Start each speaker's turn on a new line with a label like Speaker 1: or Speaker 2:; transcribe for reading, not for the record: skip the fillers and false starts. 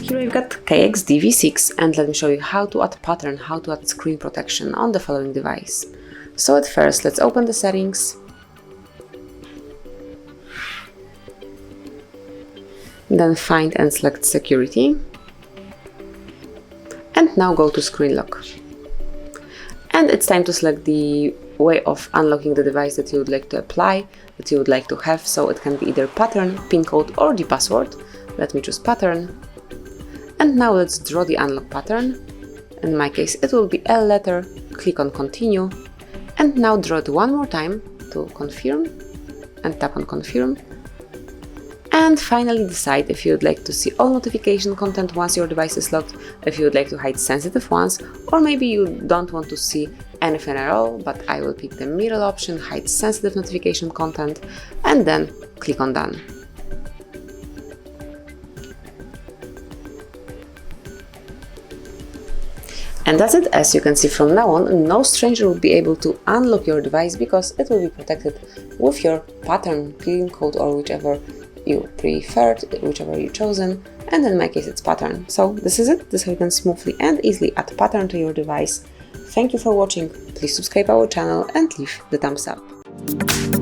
Speaker 1: Here we've got KXD V6, and let me show you how to add pattern, how to add screen protection on the following device. So at first, let's open the settings. Then find and select security. And now go to screen lock. And it's time to select the way of unlocking the device that you would like to apply, that you would like to have. So it can be either pattern, pin code, or the password. Let me choose pattern. And now let's draw the unlock pattern. In my case, it will be L letter. Click on continue. And now draw it one more time to confirm. And tap on confirm. And finally decide if you would like to see all notification content once your device is locked, if you would like to hide sensitive ones, or maybe you don't want to see anything at all, but I will pick the middle option, hide sensitive notification content, and then click on done. And that's it. As you can see, from now on, no stranger will be able to unlock your device because it will be protected with your pattern, pin code, or whichever you preferred, whichever you chosen, and in my case it's pattern. So this is it. This is how you can smoothly and easily add pattern to your device. Thank you for watching. Please subscribe our channel and leave the thumbs up.